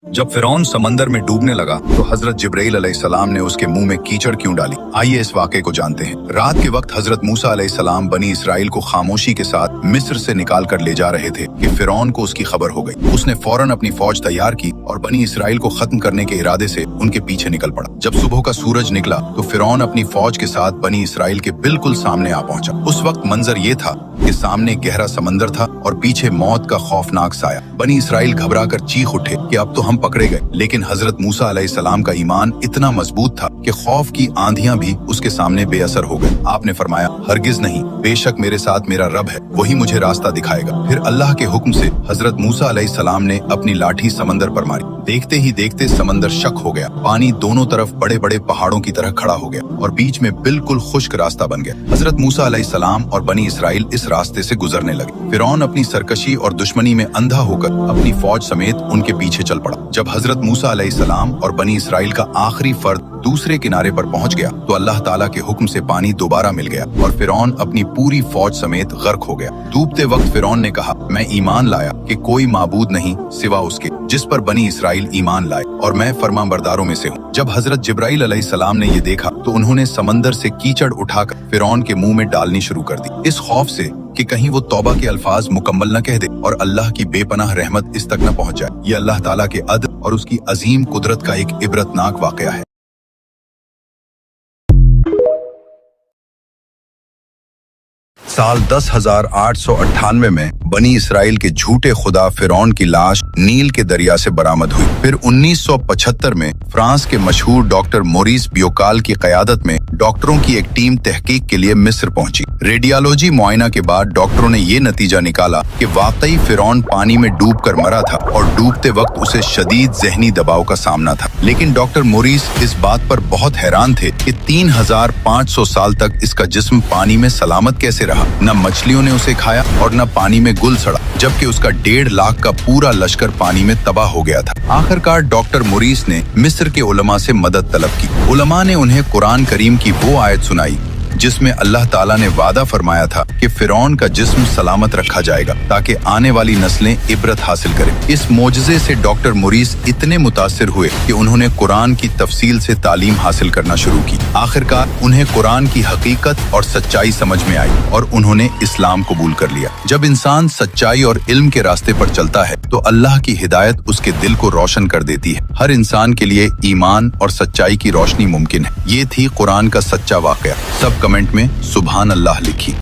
जब फिरौन समंदर में डूबने लगा तो हजरत जिब्राइल अलैहिस्सलाम ने उसके मुंह में कीचड़ क्यों डाली। आइए इस वाक़े को जानते हैं। रात के वक्त हजरत मूसा अलैहिस्सलाम बनी इसराइल को खामोशी के साथ मिस्र से निकाल कर ले जा रहे थे कि फिरौन को उसकी खबर हो गई। उसने फौरन अपनी फौज तैयार की और बनी इसराइल को खत्म करने के इरादे से उनके पीछे निकल पड़ा। जब सुबह का सूरज निकला तो फिरौन अपनी फौज के साथ बनी इसराइल के बिल्कुल सामने आ पहुंचा। उस वक्त मंजर ये था कि सामने गहरा समंदर था और पीछे मौत का खौफनाक साया। बनी इसराइल घबरा कर चीख उठे कि अब तो हम पकड़े गए। लेकिन हजरत मूसा अलैहिस्सलाम का ईमान इतना मजबूत था कि खौफ की आंधियां भी उसके सामने बेअसर हो गई। आपने फरमाया, हरगिज नहीं, बेशक मेरे साथ मेरा रब है, वही मुझे रास्ता दिखाएगा। फिर अल्लाह के हुक्म से हजरत मूसा अलैहिस्सलाम ने अपनी लाठी समंदर पर मारी। देखते ही देखते समंदर शक हो गया। पानी दोनों तरफ बड़े बड़े पहाड़ों की तरह खड़ा हो गया और बीच में बिल्कुल खुश्क रास्ता बन गया। हजरत मूसा अलैहिस्सलाम और बनी इसराइल इस रास्ते से गुजरने लगे। फिरौन अपनी सरकशी और दुश्मनी में अंधा होकर अपनी फौज समेत उनके पीछे चल पड़ा। जब हजरत मूसा अलैहिस्सलाम और बनी इसराइल का आखिरी फर्द दूसरे किनारे पर पहुंच गया तो अल्लाह ताला के हुक्म से पानी दोबारा मिल गया और फिरौन अपनी पूरी फौज समेत गर्क हो गया। डूबते वक्त फिरौन ने कहा, मैं ईमान लाया कि कोई माबूद नहीं सिवा उसके जिस पर बनी इसराइल ईमान लाए और मैं फरमाबरदारों में से हूँ। जब हजरत जिब्राइल अलैहिस्सलाम ने ये देखा तो उन्होंने समंदर से कीचड़ उठाकर फिरौन के मुंह में डालनी शुरू कर दी, इस खौफ से कि कहीं वो तौबा के अल्फाज मुकम्मल न कह दे और अल्लाह की बेपनाह रहमत इस तक न पहुंच जाए। ये अल्लाह ताला के अदल और उसकी अजीम कुदरत का एक इबरतनाक वाकया है। साल 10,898 में बनी इसराइल के झूठे खुदा फिरौन की लाश नील के दरिया से बरामद हुई। फिर 1975 में फ्रांस के मशहूर डॉक्टर मोरिस बियोकाल की क़यादत में डॉक्टरों की एक टीम तहकीक के लिए मिस्र पहुंची। रेडियोलॉजी मुआयना के बाद डॉक्टरों ने ये नतीजा निकाला कि वाकई फिरौन पानी में डूबकर मरा था और डूबते वक्त उसे शदीद ज़हनी दबाव का सामना था। लेकिन डॉक्टर मोरिस इस बात पर बहुत हैरान थे कि 3,500 साल तक इसका जिस्म पानी में सलामत कैसे रहा। न मछलियों ने उसे खाया और न पानी में गुल सड़ा, जबकि उसका 1.5 लाख का पूरा लश्कर पानी में तबाह हो गया था। आखिरकार डॉक्टर मोरिस ने मिस्र के उलमा से मदद तलब की। उलमा ने उन्हें कुरान करीम की वो आयत सुनाई जिसमें अल्लाह ताला ने वादा फरमाया था कि फिरौन का जिस्म सलामत रखा जाएगा ताकि आने वाली नस्लें इबरत हासिल करें। इस मोजज़े से डॉक्टर मोरिस इतने मुतासिर हुए कि उन्होंने कुरान की तफसील से तालीम हासिल करना शुरू की। आखिरकार उन्हें कुरान की हकीकत और सच्चाई समझ में आई और उन्होंने इस्लाम कबूल कर लिया। जब इंसान सच्चाई और इल्म के रास्ते पर चलता है तो अल्लाह की हिदायत उसके दिल को रोशन कर देती है। हर इंसान के लिए ईमान और सच्चाई की रोशनी मुमकिन है। ये थी कुरान का सच्चा वाकया। सब कमेंट में सुभान अल्लाह लिखी।